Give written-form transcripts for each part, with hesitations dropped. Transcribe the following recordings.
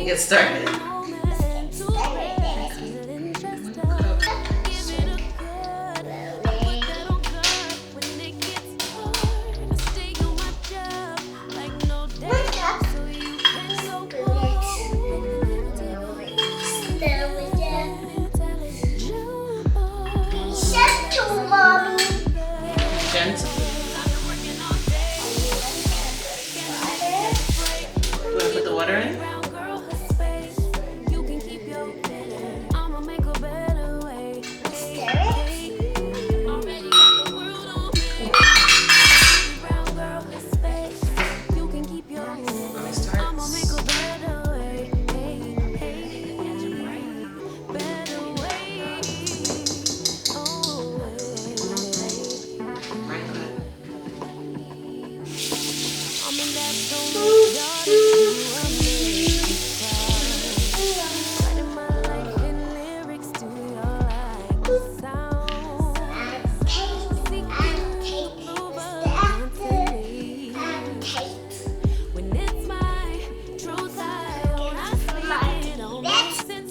Get started.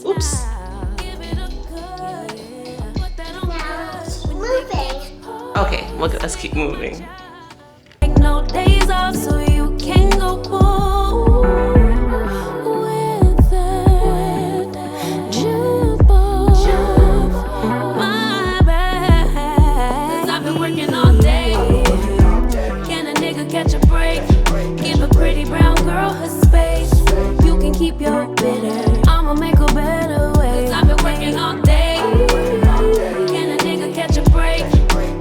Oops. Okay, well, let's keep moving. No days off, so you can go pull with that jump off my back. 'Cause I've been working all day. Can a nigga catch a break? Give a pretty brown girl her space. You can keep your bitter. I'ma make a better way. 'Cause I've been working all day. Can a nigga catch a break?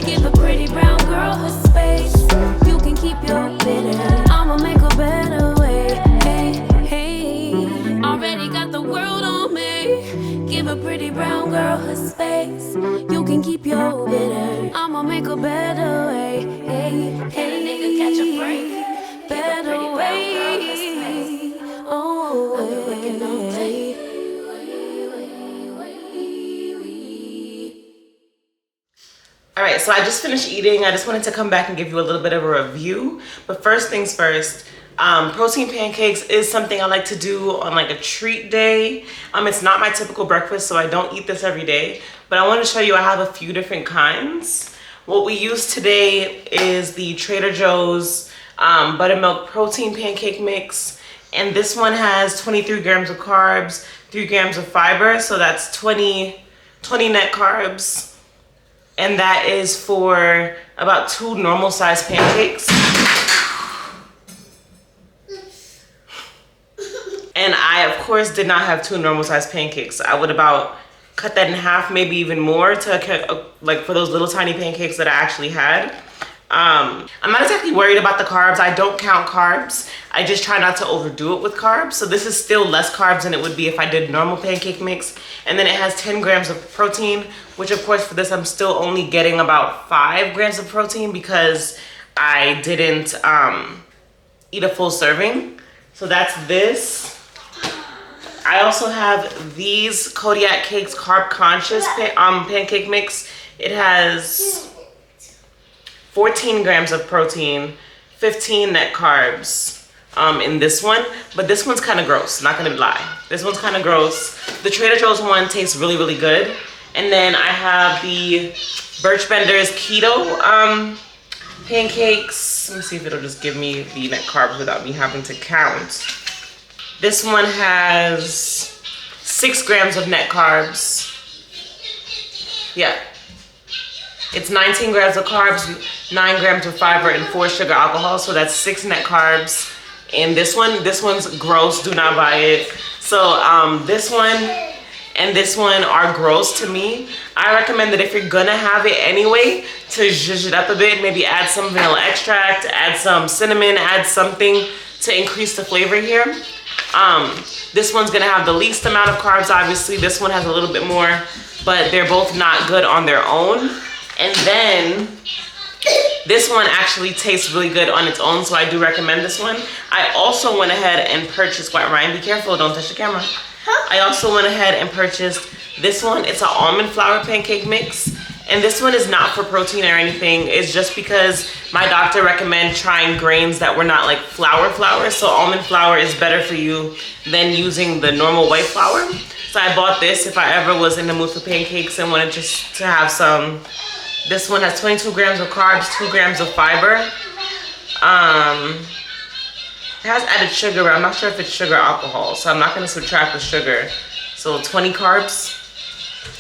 Give a pretty brown girl her space. You can keep your bitter. I'ma make a better way. Hey, hey. Already got the world on me. Give a pretty brown girl her space. You can keep your bitter. I'ma make a better way. Hey, hey. Nigga catch a break. Better way. Oh, hey. All right, so I just finished eating. I just wanted to come back and give you a little bit of a review. But first things first, protein pancakes is something I like to do on like a treat day. It's not my typical breakfast, so I don't eat this every day. But I want to show you I have a few different kinds. What we use today is the Trader Joe's buttermilk protein pancake mix. And this one has 23 grams of carbs, 3 grams of fiber. So that's 20 net carbs. And that is for about 2 normal size pancakes. course, did not have 2 normal sized pancakes. I would about cut that in half, maybe even more, to like for those little tiny pancakes that I actually had. I'm not exactly worried about the carbs. I don't count carbs. I just try not to overdo it with carbs. So this is still less carbs than it would be if I did normal pancake mix. And then it has 10 grams of protein, which of course for this I'm still only getting about 5 grams of protein because I didn't eat a full serving. So that's this. I also have these Kodiak Cakes Carb Conscious pancake mix. It has 14 grams of protein, 15 net carbs in this one. But this one's kind of gross, not gonna lie. This one's kind of gross. The Trader Joe's one tastes really, really good. And then I have the Birch Benders Keto pancakes. Let me see if it'll just give me the net carbs without me having to count. This one has 6 grams of net carbs. Yeah. It's 19 grams of carbs, 9 grams of fiber, and 4 sugar alcohol. So that's 6 net carbs. And this one's gross. Do not buy it. So this one and this one are gross to me. I recommend that if you're gonna have it anyway, to zhuzh it up a bit. Maybe add some vanilla extract, add some cinnamon, add something to increase the flavor here. This one's gonna have the least amount of carbs, obviously. This one has a little bit more, but they're both not good on their own. And then this one actually tastes really good on its own, so I do recommend this one. I also went ahead and purchased, Ryan, be careful, don't touch the camera. I also went ahead and purchased this one. It's an almond flour pancake mix. And this one is not for protein or anything. It's just because my doctor recommended trying grains that were not like flour. So almond flour is better for you than using the normal white flour. So I bought this if I ever was in the mood for pancakes and wanted just to have some. This one has 22 grams of carbs, 2 grams of fiber. It has added sugar, but I'm not sure if it's sugar or alcohol. So I'm not gonna subtract the sugar. So 20 carbs,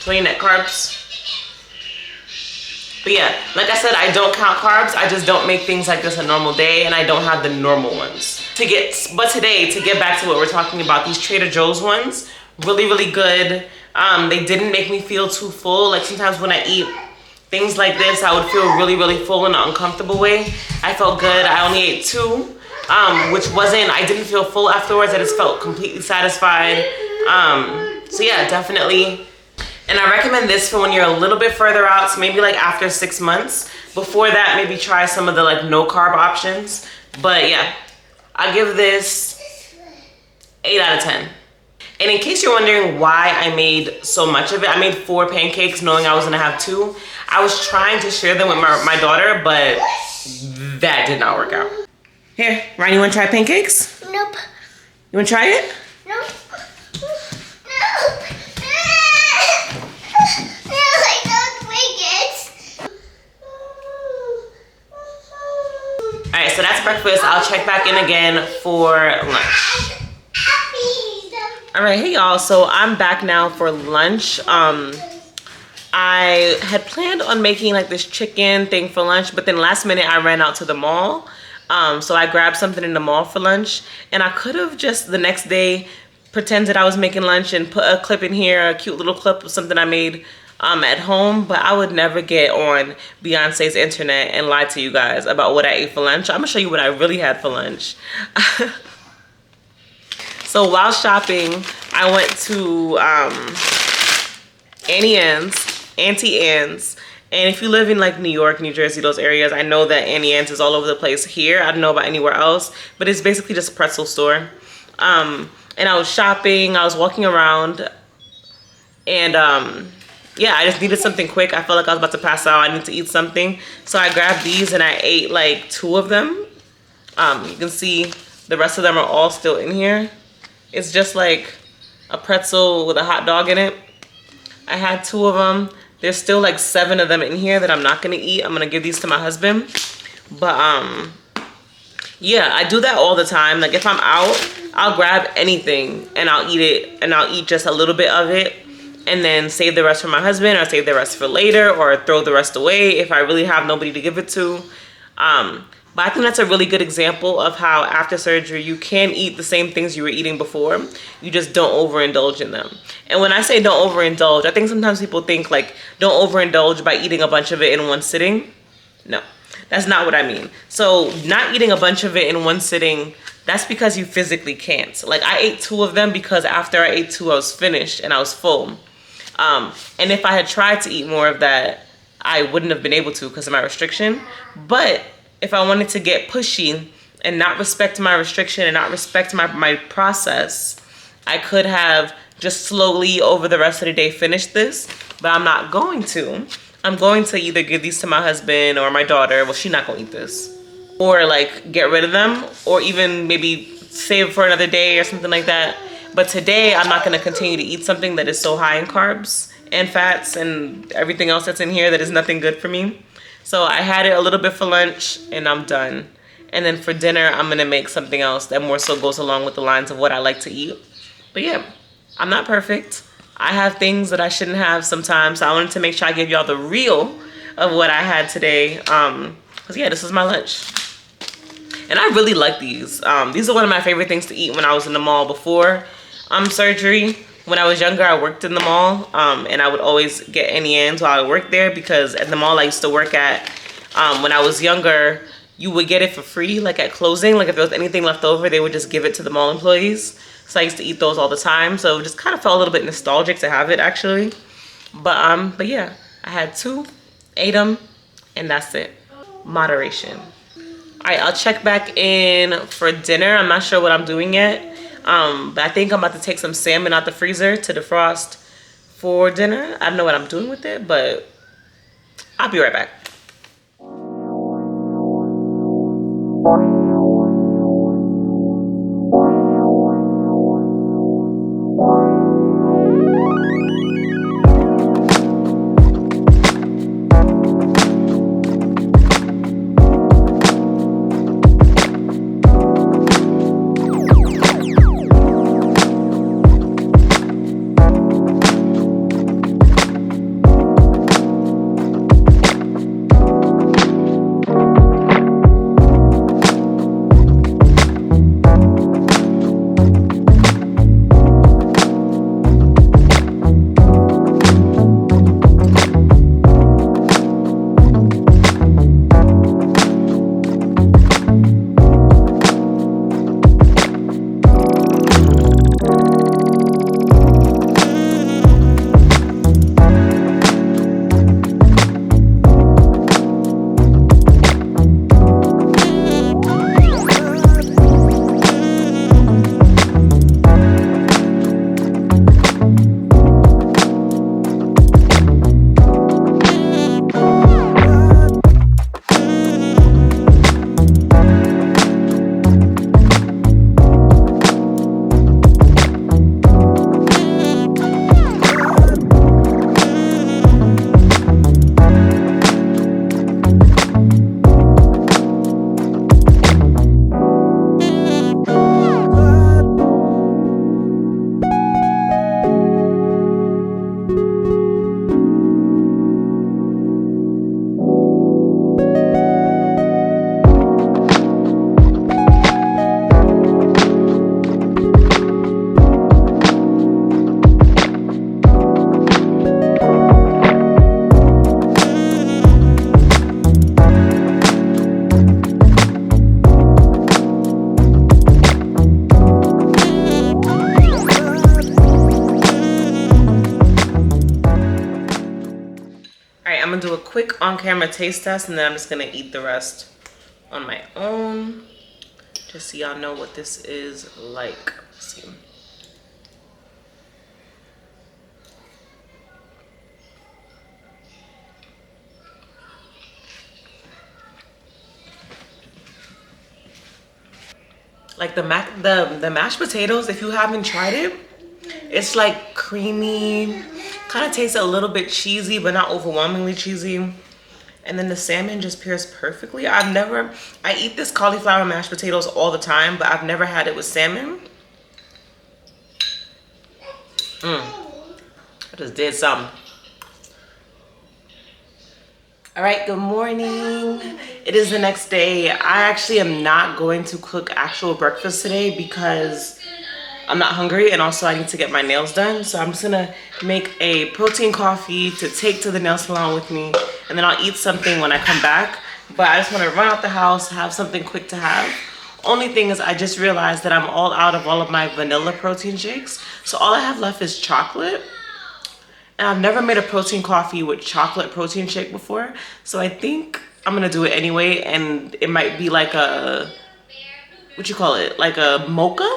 20 net carbs. But yeah, like I said, I don't count carbs. I just don't make things like this a normal day, and I don't have the normal ones. But today, to get back to what we're talking about, these Trader Joe's ones, really, really good. They didn't make me feel too full. Like sometimes when I eat things like this, I would feel really, really full in an uncomfortable way. I felt good. I only ate 2, I didn't feel full afterwards. I just felt completely satisfied. So yeah, definitely. And I recommend this for when you're a little bit further out, so maybe like after 6 months. Before that, maybe try some of the like no carb options. But yeah, I give this 8 out of 10. And in case you're wondering why I made so much of it, I made 4 pancakes knowing I was gonna have 2. I was trying to share them with my daughter, but that did not work out. Here, Ryan, you wanna try pancakes? Nope. You wanna try it? Nope. All right, so that's breakfast. I'll check back in again for lunch. All right, hey y'all, so I'm back now for lunch. I had planned on making like this chicken thing for lunch, but then last minute I ran out to the mall. So I grabbed something in the mall for lunch, and I could have just the next day pretended I was making lunch and put a clip in here, a cute little clip of something I made at home, but I would never get on Beyonce's internet and lie to you guys about what I ate for lunch. I'm gonna show you what I really had for lunch. So while shopping, I went to Auntie Anne's. And if you live in like New York, New Jersey, those areas, I know that Auntie Anne's is all over the place here. I don't know about anywhere else, but it's basically just a pretzel store. And I was shopping, I was walking around, and yeah, I just needed something quick. I felt like I was about to pass out. I need to eat something. So I grabbed these and I ate like 2 of them. You can see the rest of them are all still in here. It's just like a pretzel with a hot dog in it. I had 2 of them. There's still like 7 of them in here that I'm not gonna eat. I'm gonna give these to my husband. But yeah, I do that all the time. Like if I'm out, I'll grab anything and I'll eat it, and I'll eat just a little bit of it and then save the rest for my husband, or save the rest for later, or throw the rest away if I really have nobody to give it to. But I think that's a really good example of how after surgery you can eat the same things you were eating before. You just don't overindulge in them. And when I say don't overindulge, I think sometimes people think like don't overindulge by eating a bunch of it in one sitting. No, that's not what I mean. So not eating a bunch of it in one sitting, that's because you physically can't. Like I ate 2 of them because after I ate 2, I was finished and I was full. And if I had tried to eat more of that, I wouldn't have been able to because of my restriction. But if I wanted to get pushy and not respect my restriction and not respect my process, I could have just slowly over the rest of the day finished this, but I'm not going to. I'm going to either give these to my husband or my daughter. Well, she's not gonna eat this. Or like get rid of them, or even maybe save for another day or something like that. But today I'm not gonna continue to eat something that is so high in carbs and fats and everything else that's in here that is nothing good for me. So I had it a little bit for lunch and I'm done. And then for dinner, I'm gonna make something else that more so goes along with the lines of what I like to eat. But yeah, I'm not perfect. I have things that I shouldn't have sometimes. So I wanted to make sure I give y'all the real of what I had today. Cause yeah, this is my lunch. And I really like these. These are one of my favorite things to eat when I was in the mall before surgery. When I was younger, I worked in the mall, and I would always get Auntie Anne's while I worked there because at the mall I used to work at, when I was younger, you would get it for free, like at closing. Like if there was anything left over, they would just give it to the mall employees. So I used to eat those all the time. So it just kind of felt a little bit nostalgic to have it actually. But yeah, I had 2, ate them, and that's it. Moderation. All right, I'll check back in for dinner. I'm not sure what I'm doing yet. But I think I'm about to take some salmon out the freezer to defrost for dinner. I don't know what I'm doing with it, but I'll be right back. Do a quick on-camera taste test and then I'm just gonna eat the rest on my own just so y'all know what this is like. Let's see. Like the mashed potatoes, if you haven't tried it, it's like creamy, kind of tastes a little bit cheesy, but not overwhelmingly cheesy. And then the salmon just pairs perfectly. I eat this cauliflower mashed potatoes all the time, but I've never had it with salmon. I just did something. All right, good morning. It is the next day. I actually am not going to cook actual breakfast today because I'm not hungry, and also I need to get my nails done. So I'm just gonna make a protein coffee to take to the nail salon with me, and then I'll eat something when I come back. But I just wanna run out the house, have something quick to have. Only thing is I just realized that I'm all out of all of my vanilla protein shakes. So all I have left is chocolate. And I've never made a protein coffee with chocolate protein shake before. So I think I'm gonna do it anyway, and it might be like a, what you call it? Like a mocha?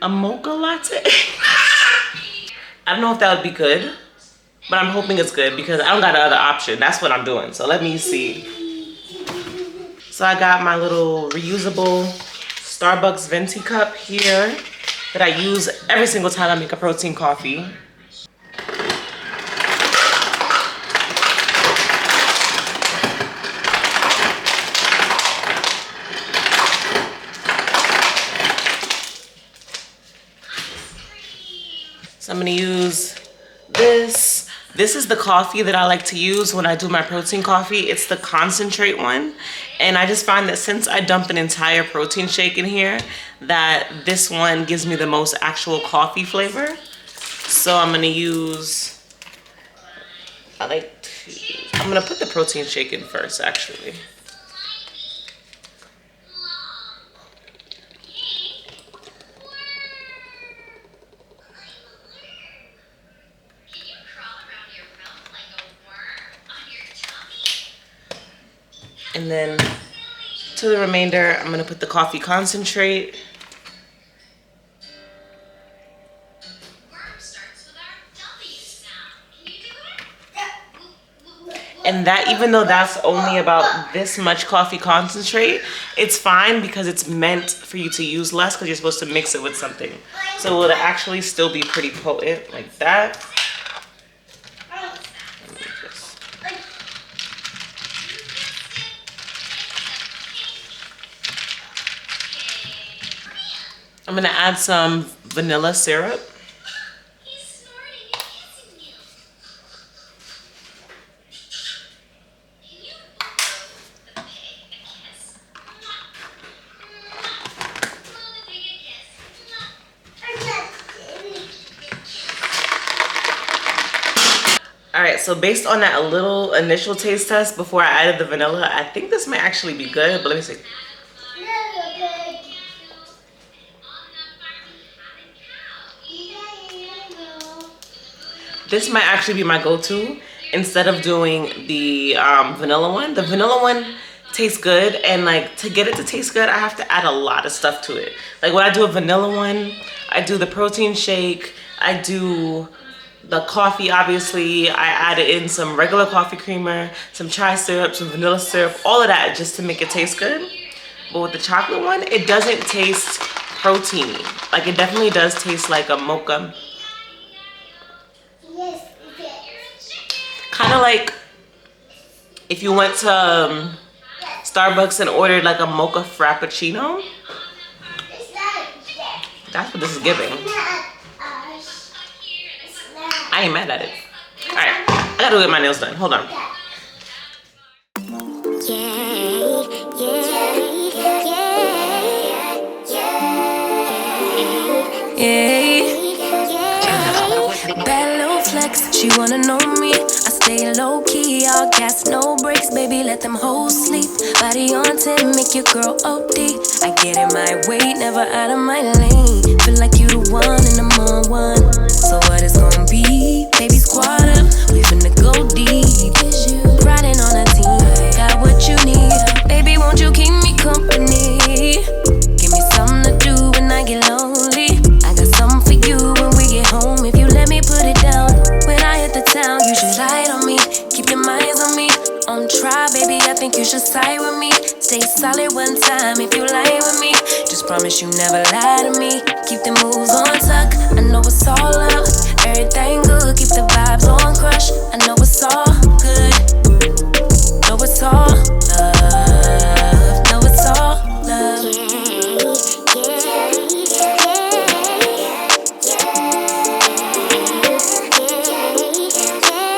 A mocha latte? I don't know if that would be good, but I'm hoping it's good because I don't got another option. That's what I'm doing. So let me see. So I got my little reusable Starbucks venti cup here that I use every single time I make a protein coffee. So I'm gonna use this. This is the coffee that I like to use when I do my protein coffee. It's the concentrate one. And I just find that since I dump an entire protein shake in here, that this one gives me the most actual coffee flavor. So I'm gonna use, I'm gonna put the protein shake in first, actually. And then to the remainder, I'm gonna put the coffee concentrate. And that, even though that's only about this much coffee concentrate, it's fine because it's meant for you to use less because you're supposed to mix it with something. So it'll actually still be pretty potent like that. I'm gonna add some vanilla syrup. All right, so based on that little initial taste test before I added the vanilla, I think this might actually be good, but let me see. This might actually be my go-to instead of doing the vanilla one. The vanilla one tastes good, and like to get it to taste good, I have to add a lot of stuff to it. Like when I do a vanilla one, I do the protein shake, I do the coffee, obviously, I added in some regular coffee creamer, some chai syrup, some vanilla syrup, all of that just to make it taste good. But with the chocolate one, it doesn't taste proteiny. Like it definitely does taste like a mocha. Kind of like if you went to Starbucks and ordered like a mocha frappuccino. That's what this is giving. I ain't mad at it. All right, I gotta go get my nails done. Hold on. Bad little flex, she wanna know me. I stay low key, all gas, no brakes, baby, let them hoes sleep. Body on 10, make your girl OD. I get in my way, never out of my lane. Feel like you the one and I'm on one. So what it's gonna be? Baby, squad up, we finna go deep. Riding on a team, got what you need. Baby, won't you keep me company? Give me something to do when I get lonely. I got something for you when we get home. If you let me put it down, when I hit the town, you should lie on me. Keep your minds on me. On try, baby, I think you should side with me. Stay solid one time if you lie with me. Just promise you never lie to me. Keep the moves on tuck, I know it's all up. Everything good, keep the vibes on crush. I know it's all good. Know it's all love. Know it's all love.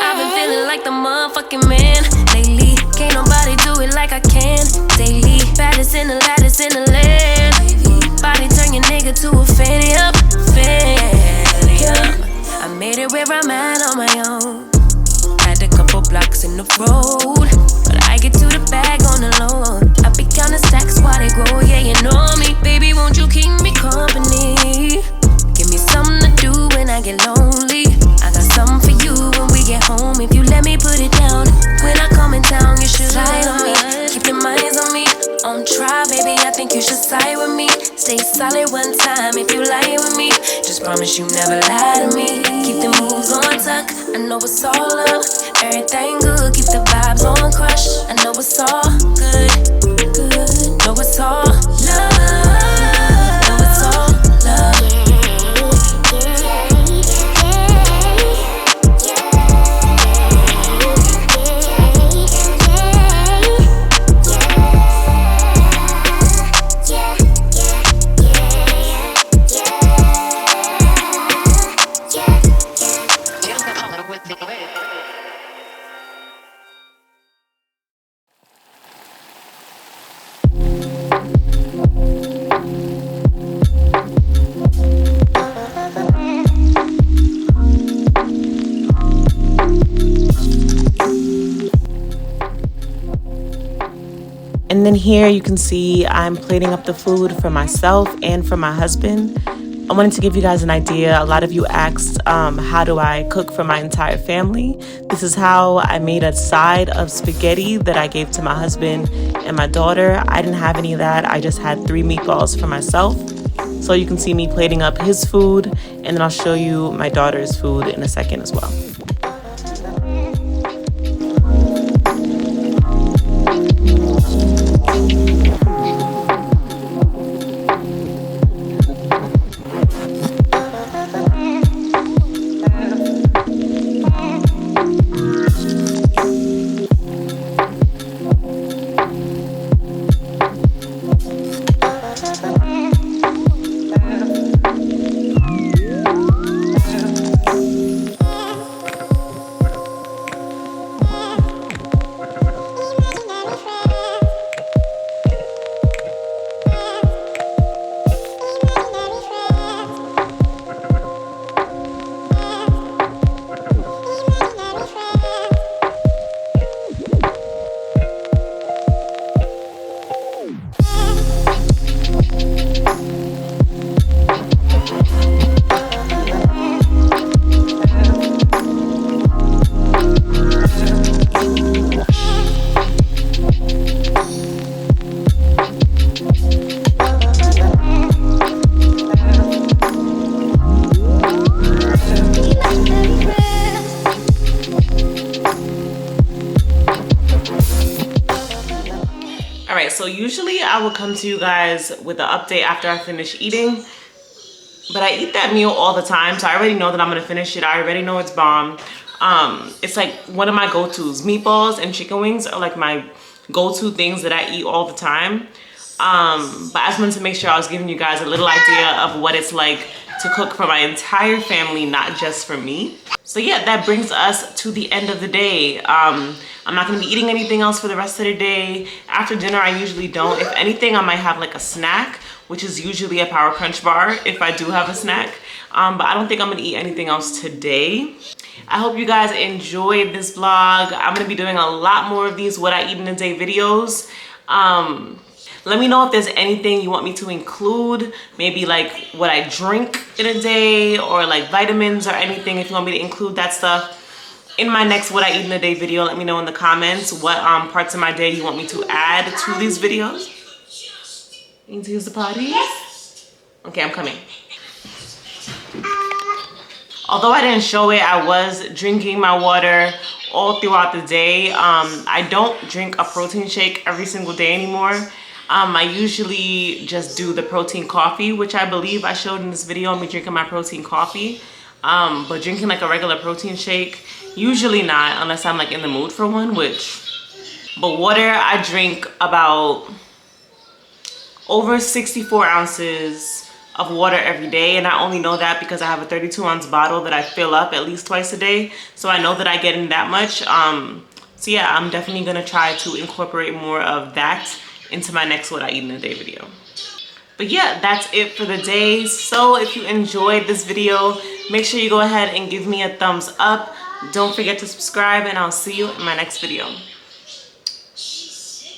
I've been feeling like the motherfucking man lately. the lattice in the land. Body turn your nigga to a fanny up, fanny up. I made it where I'm at on my own. Had a couple blocks in the road, but I get to the bag on the low. I be counting stacks while they grow, yeah, you know me. Baby, won't you keep me company? Give me something to do when I get lonely. I got something for you when we get home. If you let me put it down, when I come in town, you should slide on me. Keep your minds on me. On trial, baby, I think you should side with me. Stay solid one time if you lie with me. Just promise you never lie to me. Keep the moves on tuck, I know it's all up. Everything good, keep the vibes on crush. I know it's all good, good. Know it's all love. Know it's all love. And then here you can see I'm plating up the food for myself and for my husband. I wanted to give you guys an idea. A lot of you asked, how do I cook for my entire family? This is how I made a side of spaghetti that I gave to my husband and my daughter. I didn't have any of that. I just had 3 meatballs for myself. So you can see me plating up his food, and then I'll show you my daughter's food in a second as well. So usually I will come to you guys with an update after I finish eating, but I eat that meal all the time, so I already know that I'm gonna finish it. I already know it's bomb. It's like one of my go-tos. Meatballs and chicken wings are like my go-to things that I eat all the time. But I just wanted to make sure I was giving you guys a little idea of what it's like to cook for my entire family, not just for me. So yeah, that brings us to the end of the day. I'm not gonna be eating anything else for the rest of the day. After dinner, I usually don't. If anything, I might have like a snack, which is usually a Power Crunch bar if I do have a snack. But I don't think I'm gonna eat anything else today. I hope you guys enjoyed this vlog. I'm gonna be doing a lot more of these what I eat in a day videos. Let me know if there's anything you want me to include, maybe like what I drink in a day or like vitamins or anything. If you want me to include that stuff in my next what I eat in a day video, let me know in the comments what parts of my day you want me to add to these videos. You need to use the potty? Yes. Okay, I'm coming. Although I didn't show it, I was drinking my water all throughout the day. I don't drink a protein shake every single day anymore. I usually just do the protein coffee, which I believe I showed in this video, me drinking my protein coffee. But drinking like a regular protein shake, usually not, unless I'm like in the mood for one, but water, I drink about over 64 ounces of water every day, and I only know that because I have a 32-ounce bottle that I fill up at least twice a day, so I know that I get in that much. So yeah, I'm definitely gonna try to incorporate more of that into my next What I Eat in a Day video. But yeah, that's it for the day. So if you enjoyed this video, make sure you go ahead and give me a thumbs up. Don't forget to subscribe, and I'll see you in my next video.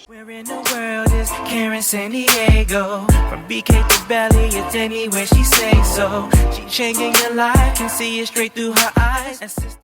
Where in the world is Karen San Diego? From BK to Belly, it's anywhere she say so. She changing your life, can see it straight through her eyes.